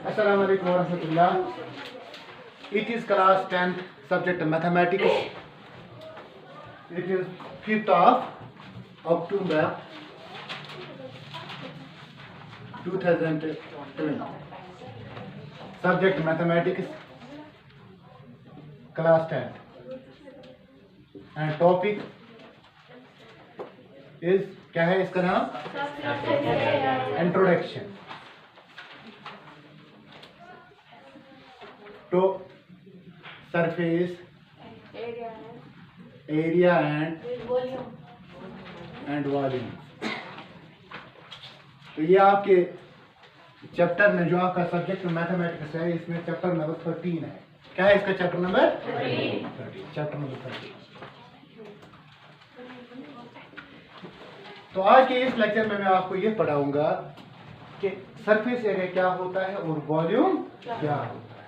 Assalamu alaikum wa rahmatullah. It is class 10th subject mathematics. It is 5th of October 2020. Subject mathematics, class 10th. And topic is क्या है इसका नाम? Introduction. तो surface, area and volume. तो ये आपके chapter में जो आपका सब्जेक्ट मैथमेटिक्स है, इसमें चैप्टर नंबर 13 है. क्या है इसका चैप्टर नंबर 13? Chapter number 13. तो आज के इस लेक्चर में मैं आपको ये पढ़ाऊंगा कि सरफेस एरिया क्या होता है और वॉल्यूम क्या होता है.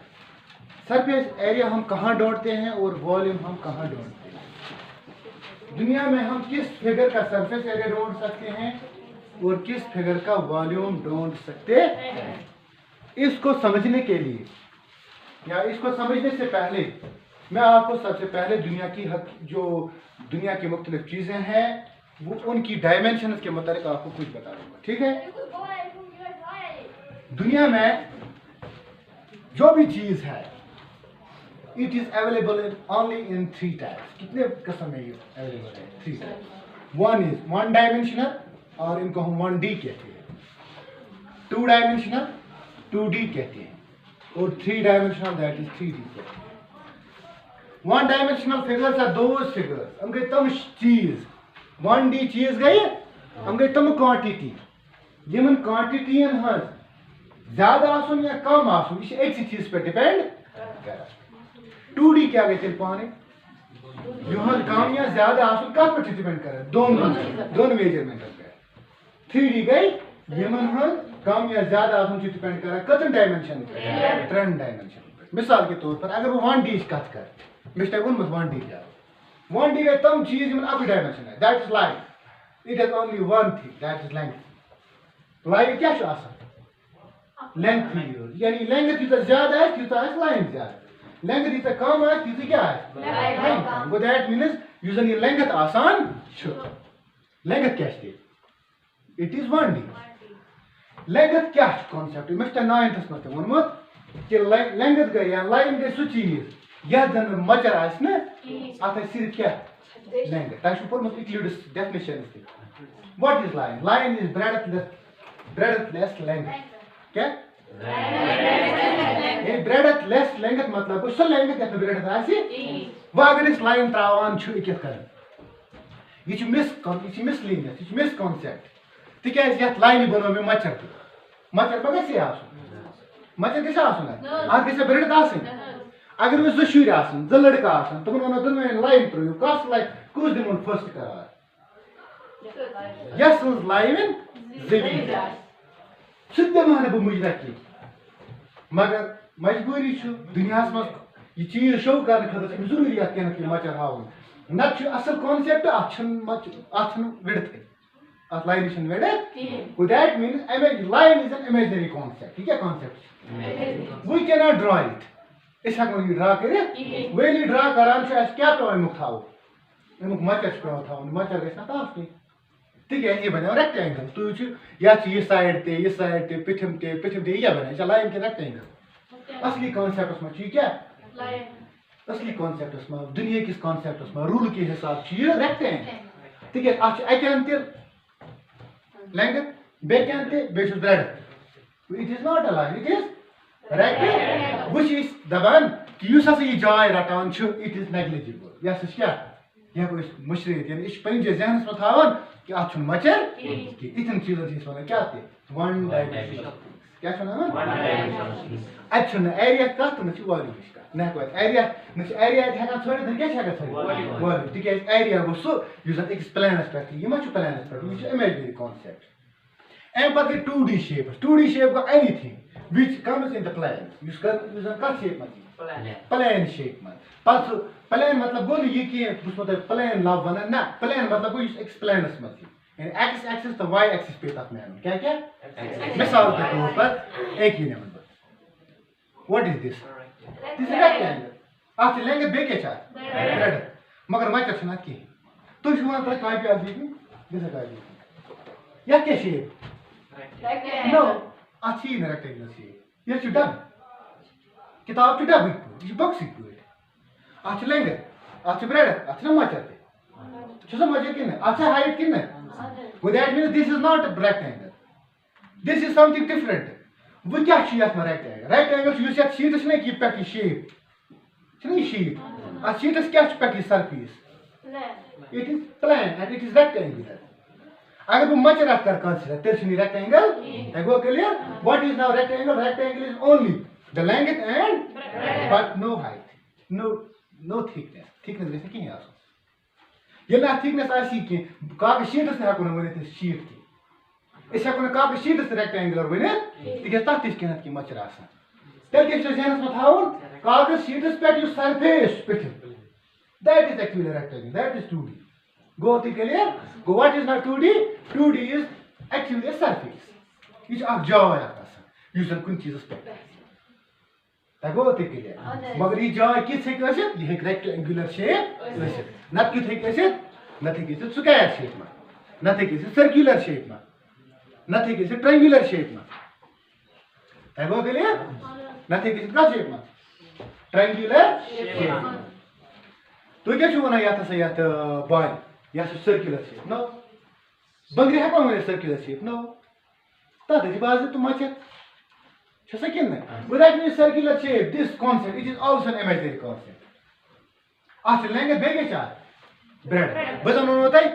सरफेस एरिया हम कहाँ ढूंढते हैं और वॉल्यूम हम कहाँ ढूंढते हैं. दुनिया में हम किस फिगर का सरफेस एरिया ढूंढ सकते हैं और किस फिगर का वॉल्यूम ढूंढ सकते हैं. इसको समझने के लिए या इसको समझने से पहले मैं आपको सबसे पहले दुनिया की मुख्तलिफ चीज़ें हैं वो उनकी डायमेंशन के मुताबिक आपको कुछ बता दूंगा. ठीक है. दुनिया में जो भी चीज़ है it is available only in 3 types. कितने किस्म में ये अवेलेबल है? 3 टाइप्स. वन इज 1 डायमेंशनल और इनको हम 1D कहते हैं. 2 डायमेंशनल 2D कहते हैं और 3 डायमेंशनल दैट इज 3D कहते हैं. 1 dimensional figures are those figures. हम गए तम चीज 1D चीज गई हम गए तम क्वांटिटी यमन क्वांटिटीन हज ज्यादा आसुन या कम आसुन यह एक चीज पे डिपेंड कर. 2D क्या गई तेल पाने यह कम या ज्यादा आसुन कत पे डिपेंड कर दोन मेजरमेंट पे. 3D गई यमन हज कम या ज्यादा आसुन डिपेंड कर कतन डायमेंशन पे 3 डायमेंशन पे. मिसाल के तौर पर अगर वो 1D कत कर मिस्टर वन 1D क्या 1D गई तम चीज यमन अप डायमेंशन है that is line. It has only one thing that is length. Line क्या छ आसान लेंथ यानी लेंथ जितना ज्यादा है तितना है लाइन ज्यादा. लेंथ जितना कम है तितना क्या है लाइन कम. वो दैट मींस यूजन ये लेंथ आसान छ. लेंथ क्या है? It is 1D. लेंथ क्या है कांसेप्ट मैं 9th में वनमत कि लेंथ गई या लाइन गई सु चीज यह जन मचर आस न अत सिर्फ क्या लेंथ. तक पोर्मुत Euclid's definition. What is line? Line is breadth-less length. क्या breadth-less length मतलब सो लेंथ यत breadth आसी वो अगर इस लाइन त्रावान छु इक कर ये छु मिसलीनियस ये छु मिस कांसेप्ट. तिकाज यत लाइन बनो में मचर बगै से आसुन मचर गछ आसुन आ गछ breadth आसिन. अगर वो जो शुर आसन जो लड़का आसन तुम वनो दोन लाइन त्रो कस लाइन कुछ दिन फर्स्ट करार यस लाइन जमीन सिद्ध माने बह मुझ रखी मगर मजबूरी दुनिया मज यह चीज शो कर जरूरी कह मचर हावन नत असल कॉन्सेप्ट अत विड़थ अत line width. That means line is an imaginary concept. क्या concept? We can not draw it. इस हेको यह ड्रा कर वेल यह ड्रा करान क्या पे अमुक थो अमुक मचर पे थवन मचर गई ना तिकाज यह बनो रेक्टेंगल. तुह साइड ते पिथिम ते यह बने लाइन के रेक्टेंगल. असली कॉन्सेप्ट में क्या असली कॉन्सेप्ट में दुनिया किस कॉन्सेप्ट में रूल के हिसाब से रेक्टेंगल. तिकाज अकन त लेंथ बेकन ते breadth. It is not a line it is rectangle. वो दपान कि यह जाय रटान इट इज नेग्लिजिबल. यह क्या यह मुशरित यानी पन्न जहनस में थान कि अत मचर इतन चीजन वन क्या 1 डायमेंशनल. क्या अत एरिया कत वॉल्यूम न एरिया हेकान थोड़े क्या वॉल्यूम. तिकाज एरिया गो सह अकिस प्लानस पे यह प्लानस पे यह इमेजिनरी कॉन्सेप्ट. अम पे 2D shape. 2D shape go anything which comes in the plan कत शेप में प्लेन शेप में. प्लेन मतलब गो ये कि प्लेन लव वन ना प्लेन मतलब गो प्लानस मज एक्स एक्सिस तो वाई एक्सिस पे तक में क्या क्या मिसाल के तौर पर एक ही number what is this this rectangle आप लेंगे बे के चार ब्रेड मगर मचर छना की तो शुरू में काय पे आदि दिस काय पे या क्या शेप नो अच्छी न रेक्टेंगल शेप ये छु डब किताब छु डब ये बॉक्स इक्वल आप लेंगे आप ब्रेड आप मचर छु मचर किन आप हाइट किन Well, that means this is not a rectangle. This is something different. What is this rectangle? Rectangle you say sheet is not keep shape. It's not sheet. A sheet is catch pack surface. It is plane and it is rectangular. अगर वो much after consider tertiary rectangle, I go clear. What is now rectangle? Rectangle is only the length and but no height, no thickness. Thickness जैसे क्या है? ये ना thickness आसी कि कागज शीट से हकुन वनित शीट की इस हकुन कागज शीट से रेक्टेंगुलर वनित तिके तत किनत की मचर आसान तेल के जहनस में थाउन कागज शीट पे यु सरफेस पिट that is actually rectangle that is 2D गो ति क्लियर गो what is not 2D is actually a surface is a जाय आसान यूजन कुन चीज पे तगो ति क्लियर मगर ये जाय किस है कैसे ये रेक्टेंगुलर शेप वैसे नत कि थे कैसे नत थे कैसे स्क्वायर शेप में नत थे कैसे सर्कुलर शेप में नत थे कैसे ट्रायंगुलर शेप में तगो क्लियर नत थे कैसे क्या शेप में ट्रायंगुलर शेप तो क्या छु वना या था या बॉय या सर्कुलर शेप नो बंगरे है कौन सर्कुलर शेप नो ता दे बाज तो मचे छसे किन with that means circular shape this concept it is also an imaginary concept आज लेंगे बेगे चार ब्रेड बजन होता है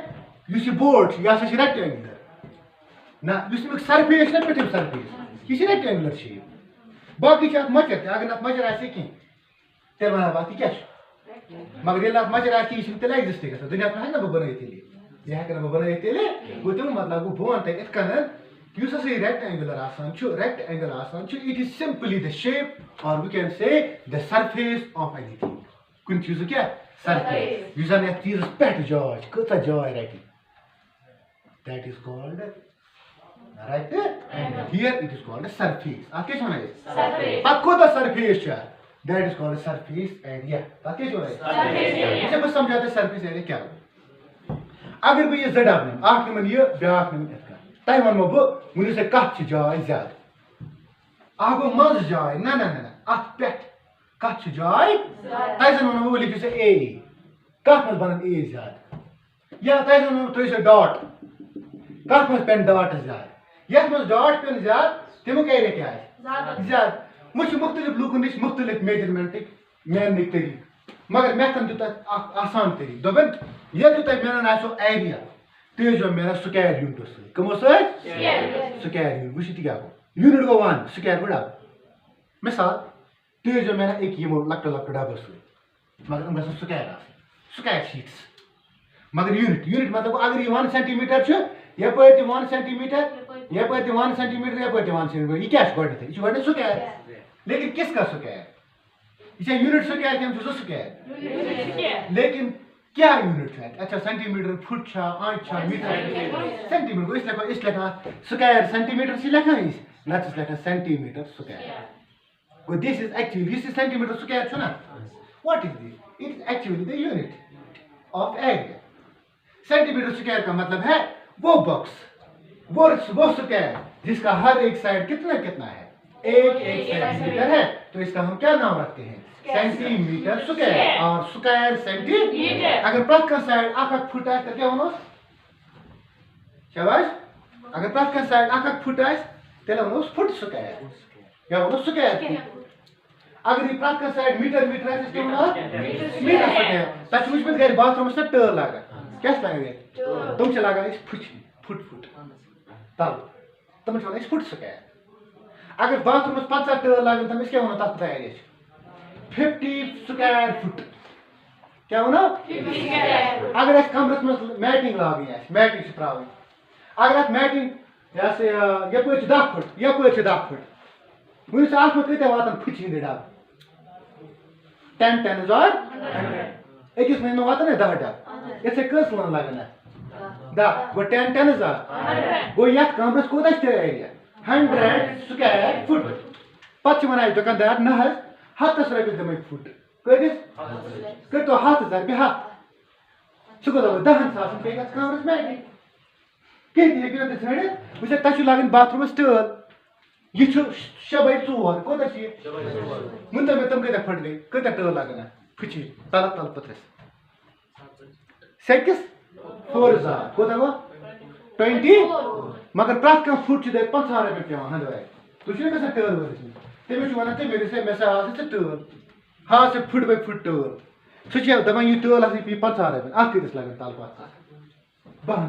यू सी बोर्ड या से रेक्टेंगुलर ना इसमें सरफेस ना पिट सरफेस किसी रेक्टेंगुलर शेप बाकी चार मचर अगर आप मचर ऐसे की तेरे बना बात क्या मगर ये लात मचर ऐसे इसी तेल एग्जिस्ट करता दुनिया में है ना बनाए तेले यह करना बनाए तेले वो तो मतलब वो बोन तक इतना use as a rectangular asan chu rectangle asan chu it is simply the shape or we can say the surface of anything kun choose kya surface use an active pet george kota joy right that is called right here it is called a surface aake chona hai surface but kota surface cha that is called a surface area aake chona hai surface इसे बस समझाते surface area क्या अगर भी ये z आपने आखिर में ये ब्याख में तय वन बो मुनि से कत जाय ज्यादा आगो मज जाय ना ना ना अत पेट कत जाय तय वन वो लिखि से ए कत मज बनन ए ज्यादा या तय वन तो से डॉट कत मज पेन डॉट ज्यादा यस मज डॉट पेन ज्यादा तिमो कह क्या है ज्यादा मुझ मुख्तलिफ लोगों निश मुख्तलिफ मेजरमेंट मेन तरीक मगर मेथन तो आसान तरीक दोबन ये तो मेन आसो एरिया तो जो मेरा स्क्वायर यूनिट से कमो से स्क्वायर यूनिट वो क्या को यूनिट को 1 स्क्वायर बड़ा मिसाल तो जो मेरा एक ये लकड़ा लकड़ा बस मगर हम बस स्क्वायर शीट्स मगर यूनिट मतलब अगर ये 1 सेंटीमीटर छ ये पर 1 सेंटीमीटर ये पर 1 सेंटीमीटर ये पर 1 सेंटीमीटर ये क्या गड थे ये गड स्क्वायर लेकिन किसका स्क्वायर इसे यूनिट स्क्वायर के हम स्क्वायर लेकिन क्या यूनिट है अच्छा सेंटीमीटर फुट छा आंच छा मीटर सेंटीमीटर को इस लेखा स्क्वायर सेंटीमीटर से लेखा है लेट्स लेखा सेंटीमीटर स्क्वायर को this is actually this is centimetre square छो ना what is this it is actually the unit of area centimetre square का मतलब है वो बॉक्स वो स्क्वायर जिसका हर एक साइड कितना है एक सेंटीमीटर है तो इसका हम क्या नाम रखते हैं सेंटीमीटर स्क्वायर और स्क्वायर सेंटीमीटर अगर प्रत का साइड आख फुट है तो क्या होनो शाबाश अगर प्रत का साइड आख फुट है तेला होनो फुट स्क्वायर क्या होनो स्क्वायर अगर ये प्रत का साइड मीटर है तो क्या होनो मीटर स्क्वायर तच मुझ में गैर बाथरूम से टर लगा क्या लगा तुम चला गया इस फुट तब तुम चला इस फुट स्क्वायर अगर बाथरूम में 50 टर लगा तो क्या होना तब तैयारी 50 स्क्वायर फुट क्या होना 50 स्क्वायर अगर इस कमरे में मैटिंग लागी है मैटिंग से प्रावी अगर आप मैटिंग जैसे ये कोई 10 फुट ये कोई 10 फुट मुझे साथ में कहते वातन फुट ही देड़ा 10 10 हजार एक इस महीने वातन है 10 इससे कस लन लगना 10 गो 10 10 is गो यत कमरस कोता एरिया 100 स्क्वायर फुट पच वनाय दुकानदार न हज 100 रॉपिस दम फुट कदिस कर तो 1000 बे हाथ सुको दो 10,000 पे कमरस में के दी के दसड़े मुझे तछु लागन बाथरूम स्टल ये छु शबै 4 कोता छी मुंत में तुम के फट गई कता टल लागना फुची तल तल पत्रस 6 4000 कोता गो 20 मगर प्रात का फुट दे 5,000 रुपए पे वहां दे तो छु कैसे टल वर्स ते में वना ते मेरे से मैसा से टल हां से फुट बाय फुट टल सुची दबा ये टल आसी पे 5,000 रुपए आ किस लागन ताल पास बहन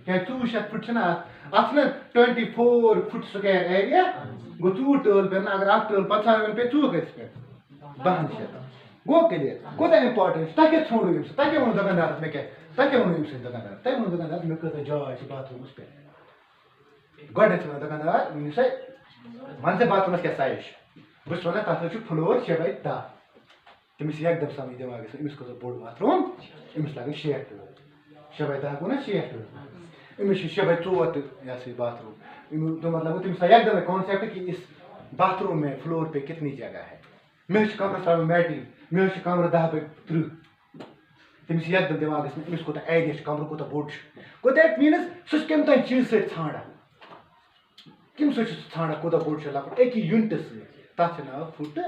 क्या 200 फुट ना आसने 24 फुट स्क्वायर एरिया गो 2 टल पे अगर 8 टल 5,000 रुपए 2 गस पे बहन गो के लिए कोता इंपॉर्टेंस ताके छोड़ो इस ताके उन दुकानदार में क्या ताके उन इस दुकानदार ताके उन दुकानदार में कता जाय से बाथरूम उस पे गड छ दुकानदार उन से मन से बाथरूम के साइज बस वाला ताते छु फ्लोर छे भाई दा तुम से एकदम समझ दिमाग से इसको तो बोर्ड बाथरूम इमस लागे शेयर छे भाई दा को ना शेयर इमस छे भाई तो या से बाथरूम इम तो मतलब तुम से एकदम कांसेप्ट कि इस बाथरूम में फ्लोर पे कितनी जगह है मैं कमरा सारा मैटी मैं कमरा 10 by 3 तमिस एकदम दिमाग में इमस को एरिया कमरा को बोर्ड को दैट मीन्स सुस केम तन चीज से छाड़ा किम सुस छाड़ा को बोर्ड से लाप एक यूनिट से ता ना फुट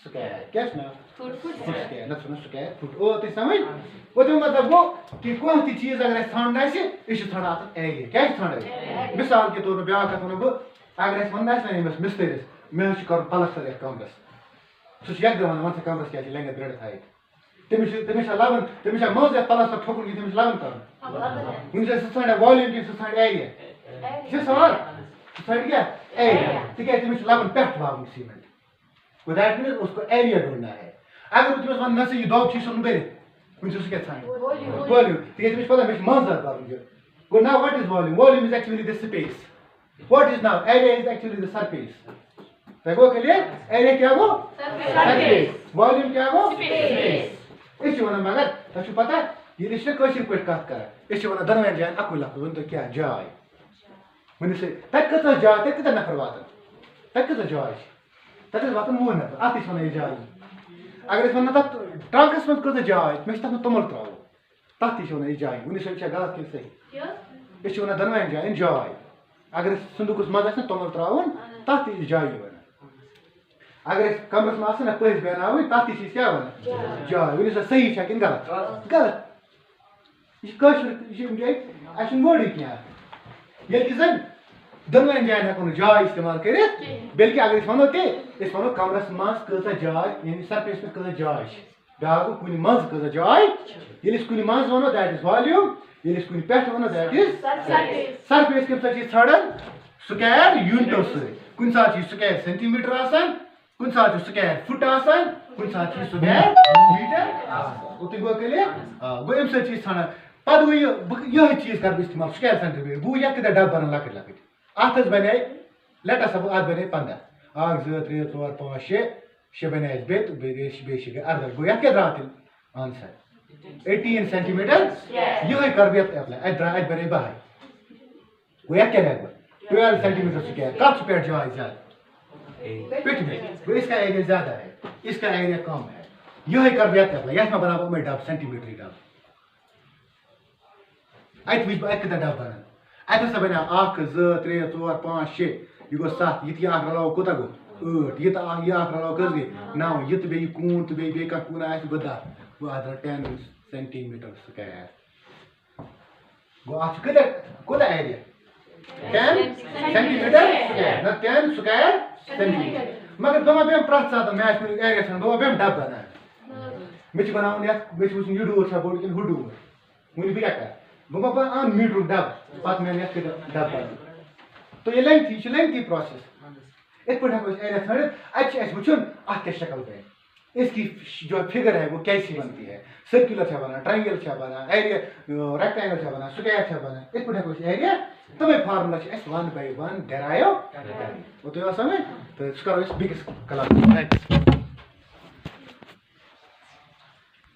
स्क्वायर क्या ना फुट स्क्वायर ना स्क्वायर फुट ओ ते समझ वो तो मतलब वो कि कौन सी चीज अगर छाड़ना है इस छाड़ा एरिया क्या छाड़ा मिसाल के तौर पे ब्याह का तो अगर इस वंदा से इमस मिस्त्री मैं कर प्लास्टर कमरस सुस एकदम मन से कमरस क्या लेंगे ब्रेड हाइट तमिस लावन तमिस मजे प्लास्टर ठोकुन की तमिस लावन कर मुझे ससाइड वॉल्यूम की ससाइड एरिया ये सवाल ससाइड क्या एरिया ठीक है तमिस लावन पेट वाव सीमेंट वो दैट मींस उसको एरिया ढूंढना है अगर तमिस मन से ये दो चीज सुन बेरे मुझे उसके साइन वॉल्यूम ठीक है तमिस पता है मजे कर go now what is volume is actually the space what is now area is actually the surface देखो के लिए एरिया क्या वो सरफेस वॉल्यूम क्या वो स्पेस इस वना मगर तछु पता ये रिश्ते कोशिश पट काट कर इस वना दरवान जान अकुला वन तो क्या जाय मन से तक कत जाय तक कत नफर वात तक कत जाय तक वात मो न आतिस वना जाय अगर इस वना तक ट्रंकस में कत जाय मैं तक तमल त्राव ताती वना जाय वन से क्या गलत के सही इस वना दरवान जान जाय अगर संदूक उस मजा से तमल त्रावन ताती जाय अगर कमरस में आसना पैस बनावे ताती चीज क्या बना जाय वन से सही है कि गलत गलत ये कश ये अशन वर्ड क्या ये किसन दनवन जाय ना कोनो जाय इस्तेमाल करे बल्कि अगर इस वनो कमरस मास कसा जाय यानी सरफेस पे कसा जाय बागो कुनी मास कसा जाय ये इस कुनी मास वनो दैट इज वॉल्यूम ये इस कुनी पेट वनो दैट इज सरफेस के सब चीज छड़न स्क्वायर यूनिट से कुन सा चीज स्क्वायर सेंटीमीटर आसान कुन सा चीज स्क्वायर फुट आसान कुन सा चीज स्क्वायर मीटर उति गो के लिए गो एम से चीज छना पद गो ये चीज कर इस्तेमाल स्क्वायर सेंटीमीटर बु या के डब बन लकट लकट आथस बने लेट अस अब आज बने 15 आग 2 3 4 5 6 6 बने बेत बेश अर्ध गो या के रातिल आंसर 18 सेंटीमीटर ये कर बेत अप्लाई आज बने बाहर गो या के लगभग 12 सेंटीमीटर स्क्वायर कट पेट जाय ज्यादा पेट में तो इसका एरिया ज्यादा है इसका एरिया कम है यह कर बेत अप्लाई यहां बनाबो मैं डब सेंटीमीटर डब आई विच बाय के डब बना आई तो बना 1 2 3 4 5 6 ये गो 7 ये आख रलाव कोता गो 8 ये आख रलाव कस गे 9 ये तो बे कून तो बे का कून आस बदा वो आदर 10 सेंटीमीटर स्क्वायर गो आज कोता एरिया 10 सेंटीमीटर स्क्वायर ना 10 स्क्वायर सेंटीमीटर मगर दोमा बेम प्रात सादा मैच में एरिया सन दोमा बेम डब बना मिच बनाऊं या मिच उस यूडू और बोर्ड के हुडू मुनी भी का दोमा पर आन मीटर डब पात में नेट के डब तो ये लेंथी प्रोसेस एक पर कुछ एरिया थर्ड अच्छा इस बुचुन आ के शक्ल पे इसकी जो फिगर है वो कैसी बनती है सर्कुलर छा बना ट्रायंगल छा बना एरिया रेक्टेंगल छा बना स्क्वायर छा बना इस पर कुछ एरिया तुम्हें फार्मूला छ s1/1 डेरायो वो तो समझ तो इसका बिगेस्ट कलर